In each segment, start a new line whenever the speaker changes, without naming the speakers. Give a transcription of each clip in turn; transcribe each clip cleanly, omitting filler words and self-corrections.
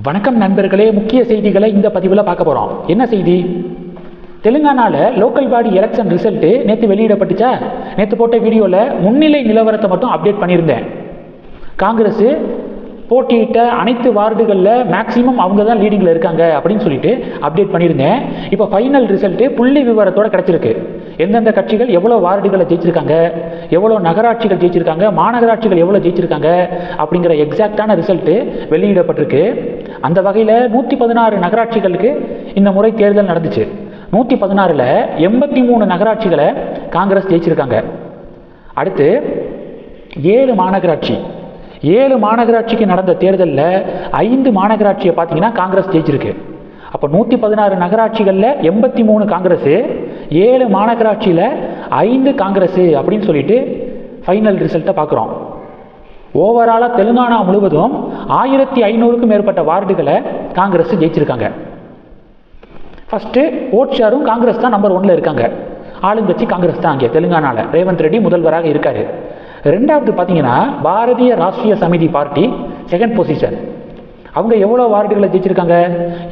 வணக்கம் நண்பர்களே, முக்கிய செய்திகளை இந்த பதிவில் பார்க்க போகிறோம். என்ன செய்தி? தெலுங்கானாவில் லோக்கல் பாடி எலெக்ஷன் ரிசல்ட்டு நேற்று வெளியிடப்பட்டுச்சா? நேற்று போட்ட வீடியோவில் முன்னிலை நிலவரத்தை மட்டும் அப்டேட் பண்ணியிருந்தேன். காங்கிரஸ் போட்டியிட்ட அனைத்து வார்டுகளில் மேக்சிமம் அவங்க தான் லீடிங்கில் இருக்காங்க அப்படின்னு சொல்லிட்டு அப்டேட் பண்ணியிருந்தேன். இப்போ ஃபைனல் ரிசல்ட்டு புள்ளி விவரத்தோடு கிடச்சிருக்கு. எந்தெந்த கட்சிகள் எவ்வளோ வார்டுகளை ஜெயிச்சிருக்காங்க, எவ்வளோ நகராட்சிகள் ஜெயிச்சிருக்காங்க, மாநகராட்சிகள் எவ்வளோ ஜெயிச்சிருக்காங்க அப்படிங்கிற எக்ஸாக்டான ரிசல்ட்டு வெளியிடப்பட்டிருக்கு. அந்த வகையில் 116 நகராட்சிகளுக்கு இந்த முறை தேர்தல் நடந்துச்சு. 116ல் 83 நகராட்சிகளை காங்கிரஸ் ஜெயிச்சிருக்காங்க. அடுத்து 7 மாநகராட்சிக்கு நடந்த தேர்தலில் 5 மாநகராட்சியை பார்த்தீங்கன்னா காங்கிரஸ் ஜெயிச்சிருக்கு. அப்போ 116 நகராட்சிகளில் 83 காங்கிரஸ், 7 மாநகராட்சியில் 5 காங்கிரஸ் அப்படின்னு சொல்லிட்டு ஃபைனல் ரிசல்ட்டை பார்க்குறோம். ஓவராலாக தெலுங்கானா முழுவதும் 1500க்கும் மேற்பட்ட வார்டுகளை காங்கிரஸ் ஜெயிச்சிருக்காங்க. ஃபஸ்ட்டு ஓட் ஷேரும் காங்கிரஸ் தான் நம்பர் 1ல் இருக்காங்க. ஆளுங்கட்சி காங்கிரஸ் தான் அங்கே தெலுங்கானாவில். ரேவந்த் ரெட்டி முதல்வராக இருக்கார். ரெண்டாவது பார்த்தீங்கன்னா Bharatiya Rashtriya Samithi party second position. அவங்க எவ்வளோ வார்டுகளை ஜெயிச்சிருக்காங்க?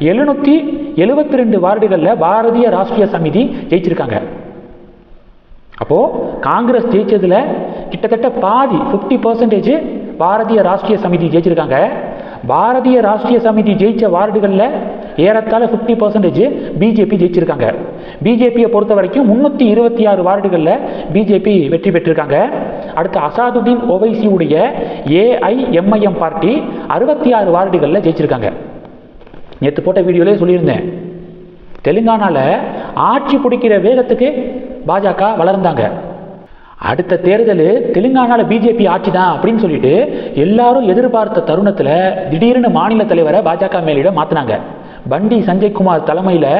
772 வார்டுகளில் பாரதிய ராஷ்ட்ரிய சமிதி ஜெயிச்சிருக்காங்க. அப்போது காங்கிரஸ் ஜெயிச்சதில் கிட்டத்தட்ட பாதி 50% பாரதிய ராஷ்ட்ரிய சமிதி ஜெயிச்சிருக்காங்க. பாரதிய ராஷ்ட்ரிய சமிதி ஜெயிச்ச வார்டுகளில் ஏறத்தாழ 50% பிஜேபி ஜெயிச்சிருக்காங்க. பிஜேபியை பொறுத்த வரைக்கும் 326 வார்டுகளில் பிஜேபி வெற்றி பெற்றிருக்காங்க. அடுத்து அசாதுதீன் ஓவைசியுடைய ஏஐஎம்ஐஎம் பார்ட்டி 66 வார்டுகளில் ஜெயிச்சிருக்காங்க. நேற்று போட்ட வீடியோலே சொல்லியிருந்தேன், தெலுங்கானாவில் ஆட்சி பிடிக்கிற வேகத்துக்கு பாஜக வளர்ந்தாங்க. அடுத்த தேர்தல் தெலுங்கானாவில் பிஜேபி ஆட்சி தான் அப்படின்னு சொல்லிட்டு எல்லாரும் எதிர்பார்த்த தருணத்தில் திடீர்னு மாநில தலைவரை பாஜக மேலிட மாற்றினாங்க. பண்டி சஞ்சய்குமார் தலைமையில்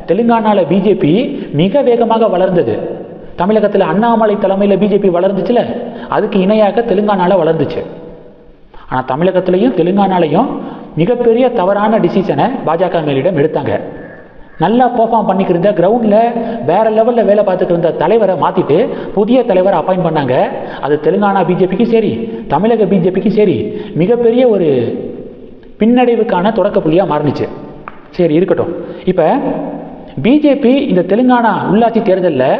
தெலுங்கானாவில் பிஜேபி மிக வேகமாக வளர்ந்தது. தமிழகத்தில் அண்ணாமலை தலைமையில் பிஜேபி வளர்ந்துச்சுல, அதுக்கு இணையாக தெலுங்கானாவில் வளர்ந்துச்சு. ஆனால் தமிழகத்திலையும் தெலுங்கானாலையும் மிகப்பெரிய தவறான டிசிஷனை பாஜக மேலிடம் எடுத்தாங்க. நல்லா பெர்ஃபார்ம் பண்ணிக்கிருந்த கிரவுண்டில் வேறு லெவலில் வேலை பார்த்துட்டு இருந்த தலைவரை மாற்றிட்டு புதிய தலைவரை அப்பாயிண்ட் பண்ணாங்க. அது தெலுங்கானா பிஜேபிக்கும் சரி, தமிழக பிஜேபிக்கும் சரி மிகப்பெரிய ஒரு பின்னடைவுக்கான தொடக்க புள்ளியாக மாறினுச்சு. சரி இருக்கட்டும். இப்போ பிஜேபி இந்த தெலுங்கானா உள்ளாட்சி தேர்தலில்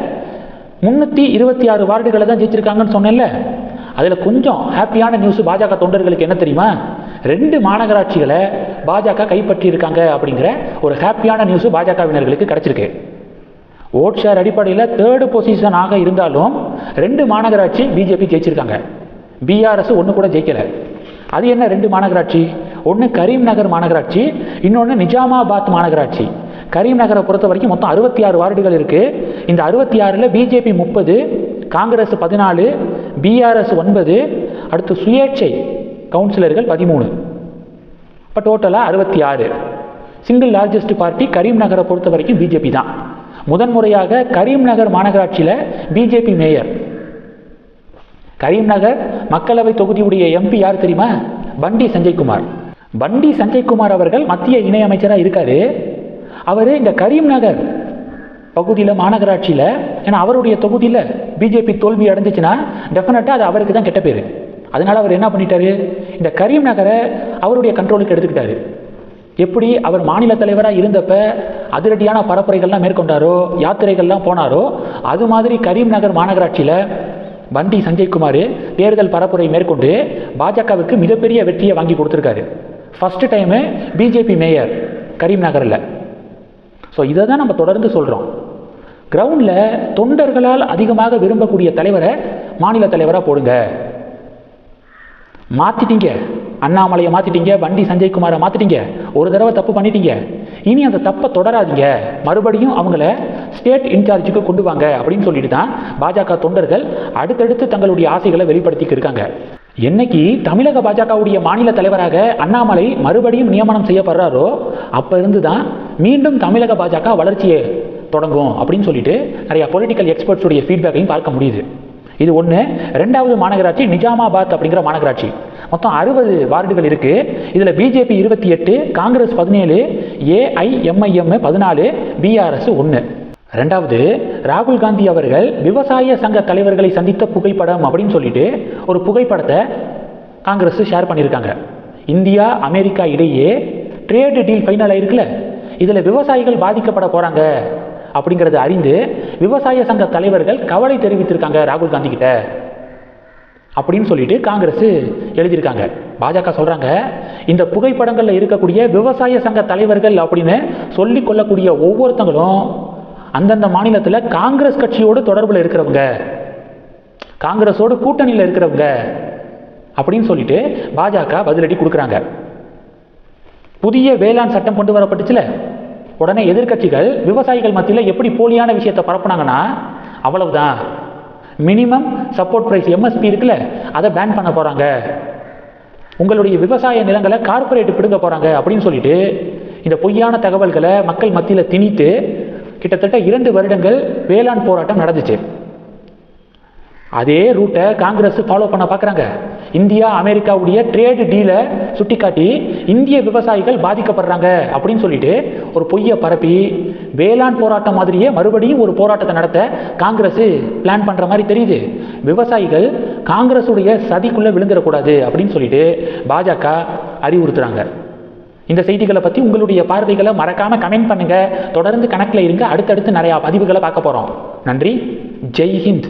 326 வார்டுகளை தான் ஜெயிச்சிருக்காங்கன்னு சொன்னேன்ல, அதில் கொஞ்சம் ஹாப்பியான நியூஸ் பாஜக தொண்டர்களுக்கு என்ன தெரியுமா? 2 மாநகராட்சிகளை பாஜக கைப்பற்றியிருக்காங்க அப்படிங்கிற ஒரு ஹாப்பியான நியூஸ் பாஜகவினர்களுக்கு கிடச்சிருக்கு. ஓட் ஷேர் அடிப்படையில் 3rd பொசிஷனாக இருந்தாலும் 2 மாநகராட்சி பிஜேபி ஜெயிச்சிருக்காங்க. பிஆர்எஸ் ஒன்று கூட ஜெயிக்கலை. அது என்ன 2 மாநகராட்சி? ஒன்று கரீம்நகர் மாநகராட்சி, இன்னொன்று நிஜாமாபாத் மாநகராட்சி. கரீம்நகரை பொறுத்த வரைக்கும் மொத்தம் 66 வார்டுகள் இருக்குது. இந்த 66ல் பிஜேபி 30, காங்கிரஸ் 14, பிஆர்எஸ் 9, அடுத்து சுயேட்சை கவுன்சிலர்கள் 13. இப்போ டோட்டலாக 66. சிங்கிள் லார்ஜஸ்ட் பார்ட்டி கரீம்நகரை பொறுத்த வரைக்கும் பிஜேபி தான். முதன்முறையாக கரீம்நகர் மாநகராட்சியில் பிஜேபி மேயர். கரீம்நகர் மக்களவை தொகுதியுடைய எம்பி யார் தெரியுமா? பண்டி சஞ்சய்குமார். பண்டி சஞ்சய்குமார் அவர்கள் மத்திய இணையமைச்சராக இருக்கார். அவர் இந்த கரீம்நகர் பகுதியில் மாநகராட்சியில், ஏன்னா அவருடைய தொகுதியில் பிஜேபி தோல்வி அடைஞ்சிச்சுன்னா டெஃபினட்டாக அது அவருக்கு தான் கெட்ட பேர். அதனால் அவர் என்ன பண்ணிட்டாரு, இந்த கரீம்நகரை அவருடைய கண்ட்ரோலுக்கு எடுத்துக்கிட்டாரு. எப்படி அவர் மாநில தலைவராக இருந்தப்ப அதிரடியான பரப்புரைகள்லாம் மேற்கொண்டாரோ, யாத்திரைகள்லாம் போனாரோ, அது மாதிரி கரீம்நகர் மாநகராட்சியில் பண்டி சஞ்சய்குமார் தேர்தல் பரப்புரை மேற்கொண்டு பாஜகவுக்கு மிகப்பெரிய வெற்றியை வாங்கி கொடுத்துருக்காரு. ஃபஸ்ட்டு டைமு பிஜேபி மேயர் கரீம்நகரில். ஸோ இதை தான் நம்ம தொடர்ந்து சொல்கிறோம். கிரவுண்டில் தொண்டர்களால் அதிகமாக விரும்பக்கூடிய தலைவரை மாநில தலைவராக போடுங்க. மாற்றிட்டீங்க, அண்ணாமலையை மாற்றிட்டீங்க, பண்டி சஞ்சய்குமாரை மாற்றிட்டீங்க, ஒரு தடவை தப்பு பண்ணிட்டீங்க, இனி அந்த தப்பை தொடராதீங்க, மறுபடியும் அவங்கள ஸ்டேட் இன்சார்ஜுக்கு கொண்டு வாங்க அப்படின்னு சொல்லிட்டு தான் பாஜக தொண்டர்கள் அடுத்தடுத்து தங்களுடைய ஆசைகளை வெளிப்படுத்திக்க இருக்காங்க. என்னைக்கு தமிழக பாஜகவுடைய மாநில தலைவராக அண்ணாமலை மறுபடியும் நியமனம் செய்யப்படுறாரோ அப்போ இருந்து தான் மீண்டும் தமிழக பாஜக வளர்ச்சியை தொடங்கும் அப்படின்னு சொல்லிட்டு நிறைய பொலிட்டிக்கல் எக்ஸ்பர்ட்ஸுடைய ஃபீட்பேக்கையும் பார்க்க முடியுது. இது ஒன்று. 2வது மாநகராட்சி நிஜாமாபாத் அப்படிங்கிற மாநகராட்சி. மொத்தம் 60 வார்டுகள் இருக்குது. இதில் பிஜேபி 28, காங்கிரஸ் 17, ஏஐஎம்ஐஎம் 14, பிஆர்எஸ் 1. 2வது, ராகுல் காந்தி அவர்கள் விவசாய சங்க தலைவர்களை சந்தித்த புகைப்படம் அப்படின்னு சொல்லிட்டு ஒரு புகைப்படத்தை காங்கிரஸ் ஷேர் பண்ணியிருக்காங்க. இந்தியா அமெரிக்கா இடையே ட்ரேடு டீல் ஃபைனல் ஆயிருக்குல்ல, இதில் விவசாயிகள் பாதிக்கப்பட போகிறாங்க அப்படிங்கிறத அறிந்து விவசாய சங்க தலைவர்கள் கவலை தெரிவித்திருக்காங்க ராகுல் காந்தி கிட்ட அப்படின்னு சொல்லிட்டு காங்கிரஸ் எழுதியிருக்காங்க. பாஜக சொல்கிறாங்க, இந்த புகைப்படங்களில் இருக்கக்கூடிய விவசாய சங்க தலைவர்கள் அப்படின்னு சொல்லி கொள்ளக்கூடிய ஒவ்வொருத்தங்களும் அந்தந்த மாநிலத்தில் காங்கிரஸ் கட்சியோடு தொடர்பில் இருக்கிறவங்க, காங்கிரஸோடு கூட்டணியில் இருக்கிறவங்க அப்படின்னு சொல்லிட்டு பாஜக பதிலடி கொடுக்குறாங்க. புதிய வேளாண் சட்டம் கொண்டு வரப்பட்டுச்சுல, உடனே எதிர்க்கட்சிகள் விவசாயிகள் மத்தியில் எப்படி போலியான விஷயத்தை பரப்புனாங்கன்னா, அவ்வளவுதான், மினிமம் சப்போர்ட் ப்ரைஸ் எம்எஸ்பி இருக்குல்ல, அதை பேன் பண்ண போகிறாங்க, உங்களுடைய விவசாய நிலங்களை கார்பரேட் பிடுங்க போகிறாங்க அப்படின்னு சொல்லிட்டு இந்த பொய்யான தகவல்களை மக்கள் மத்தியில் திணித்து கிட்டத்தட்ட 2 வருடங்கள் வேளாண் போராட்டம் நடந்துச்சு. அதே ரூட்டை காங்கிரஸ் ஃபாலோ பண்ண பார்க்குறாங்க. இந்தியா அமெரிக்காவுடைய ட்ரேடு டீலை சுட்டிக்காட்டி இந்திய விவசாயிகள் பாதிக்கப்படுறாங்க அப்படின்னு சொல்லிட்டு ஒரு பொய்யை பரப்பி வேளாண் போராட்டம் மாதிரியே மறுபடியும் ஒரு போராட்டத்தை நடத்த காங்கிரஸ் பிளான் பண்ணுற மாதிரி தெரியுது. விவசாயிகள் காங்கிரஸுடைய சதிக்குள்ளே விழுந்துடக்கூடாது அப்படின்னு சொல்லிட்டு பாஜக அறிவுறுத்துறாங்க. இந்த செய்திகளை பற்றி உங்களுடைய பார்வைகளை மறக்காமல் கமெண்ட் பண்ணுங்கள். தொடர்ந்து கணக்கில் இருங்க. அடுத்தடுத்து நிறையா பதிவுகளை பார்க்க போகிறோம். நன்றி. ஜெய் ஹிந்த்.